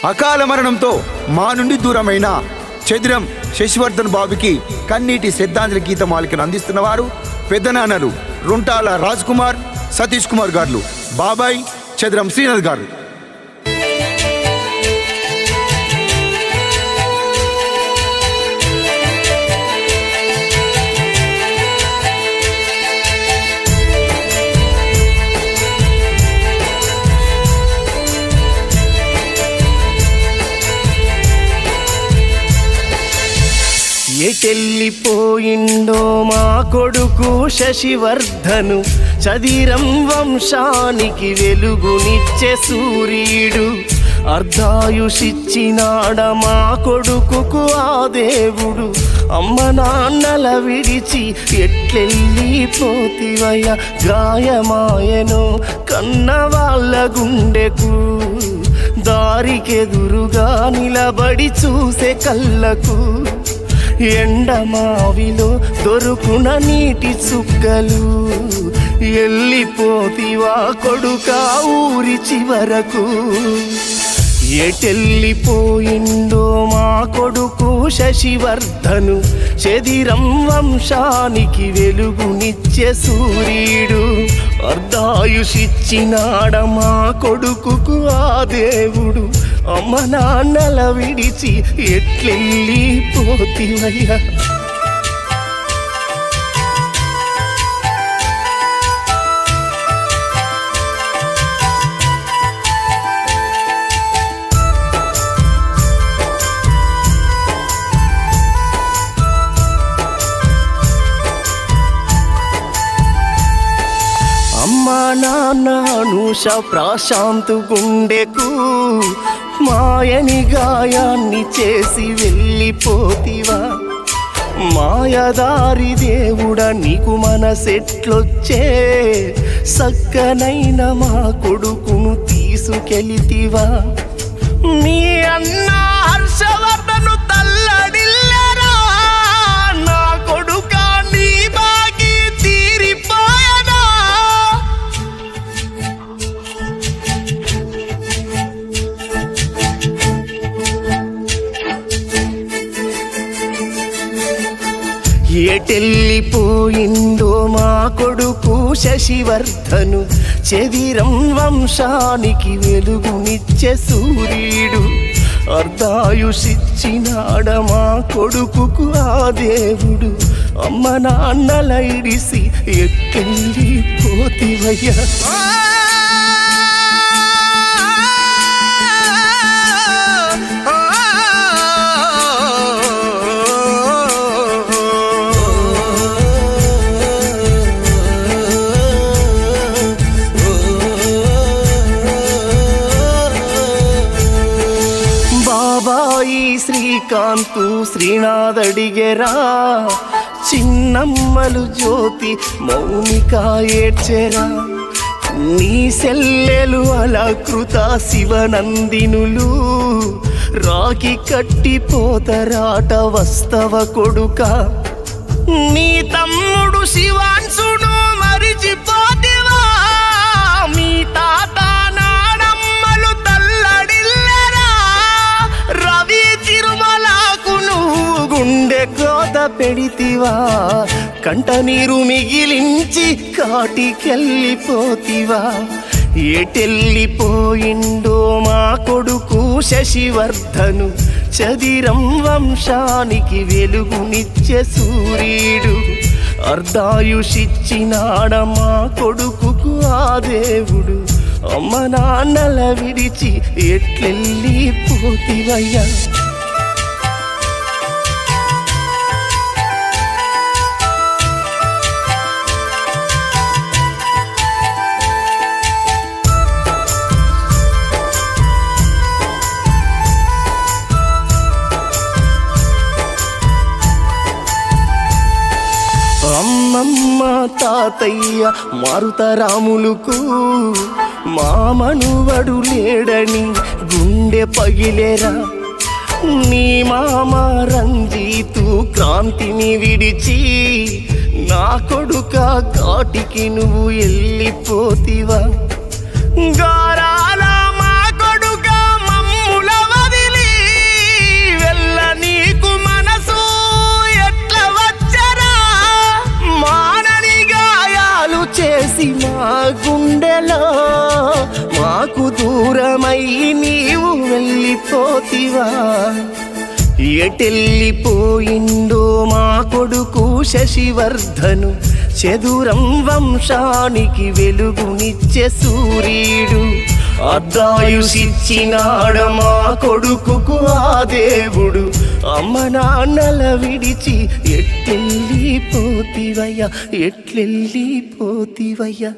అకాల మరణంతో మా నుండి దూరమైన చదిరం శశివర్ధన్ బాబుకి కన్నీటి శ్రద్ధాంజలి గీతమాలికను అందిస్తున్న వారు పెద్దనాన్నలు రుంటాల రాజ్ కుమార్, సతీష్ కుమార్ గారు, బాబాయ్ చదిరం శ్రీనాథ్ గారు. ఎటెళ్ళిపోయిండో మా కొడుకు శశివర్ధను, చదిరం వంశానికి వెలుగునిచ్చే సూర్యుడు. అర్ధాయుషిచ్చినాడ మా కొడుకుకు ఆ దేవుడు. అమ్మ నాన్నల విడిచి ఎట్లెళ్ళిపోతివయ్య, గాయమాయను కన్న వాళ్ళ గుండెకు. దారికెదురుగా నిలబడి చూసే కళ్ళకు, ఎండమావిలో దొరుకున నీటి చుక్కలు. ఎల్లిపోతివా కొడుకా ఊరి చివరకు. ఎటెళ్ళిపోయిండో మా కొడుకు శశివర్ధను, చదిరం వంశానికి వెలుగునిచ్చే సూర్యుడు. అర్ధాయుషిచ్చినాడ మా కొడుకుకు ఆ దేవుడు. అమ్మ నాన్నల విడిచి ఎట్లెళ్ళిపోతివయ్యా. అమ్మా నాన్న అనూష ప్రశాంతు గుండెకు మాయని గాయాన్ని చేసి వెళ్ళిపోతివా. మాయదారి దేవుడా నీకు మనసెట్లొచ్చే, సక్కనైన మా కొడుకును తీసుకెళితివా. మీ అన్న హర్షవర్ధను తల్లడిల్లరా, నా కొడుకా నీ బాకి తీరిపోయనా. ఎటెళ్ళిపోయిందో మా కొడుకు శశివర్ధను, చదిరం వంశానికి వెలుగునిచ్చే సూర్యుడు. అర్ధాయుషిచ్చినాడ మా కొడుకుకు ఆ దేవుడు. అమ్మ నాన్నల ఇడిసి ఎట్టెళ్ళిపోతివయ్యా. బాబాయి శ్రీకాంతు శ్రీనాథ్ అడిగెరా, చిన్నమ్మలు జ్యోతి మౌనిక ఏడ్చెరా. నీ సెల్లెలు అలకృత శివనందినులు, రాకి కట్టిపోతరాట వస్తవ కొడుక. నీ తమ్ముడు శివాంశుడు మరిచిపోతివా, మీ తాత నాడమ్మలు తల్లడిల్లరా. రవి తిరుమలకు నువ్వు గుండె కోత పెడితివా, కంట నీరు మిగిలించి కాటికెళ్ళిపోతివా. ఎటెళ్ళిపోయిండో మా కొడుకు శశివర్ధను, చదిరం వంశానికి వెలుగునిచ్చే సూర్యుడు. అర్ధాయుషిచ్చినాడ మా కొడుకుకు ఆ దేవుడు. అమ్మ నాన్నల విడిచి ఎట్లెళ్ళిపోతివయ్యా. అమ్మమ్మ తాతయ్య మారుతరాములకు మా మనువడు లేడని గుండె పగిలేరా. నీ మామ రంజితు క్రాంతిని విడిచి నా కొడుక కాటికి నువ్వు వెళ్ళిపోతివా. గారాల మా కొడుక మమ్ములవా కలిసి మా గుండెలో మాకు దూరమై నీవు వెళ్ళిపోతివా ఎటెళ్ళిపోయిందో మా కొడుకు శశివర్ధను చదురం వంశానికి వెలుగునిచ్చే సూర్యుడు అర్ధాయుసిచ్చినాడ మా కొడుకుకు ఆ దేవుడు అమ్మ నాన్నల విడిచి ఎట్లెళ్ళిపోతివయ్యా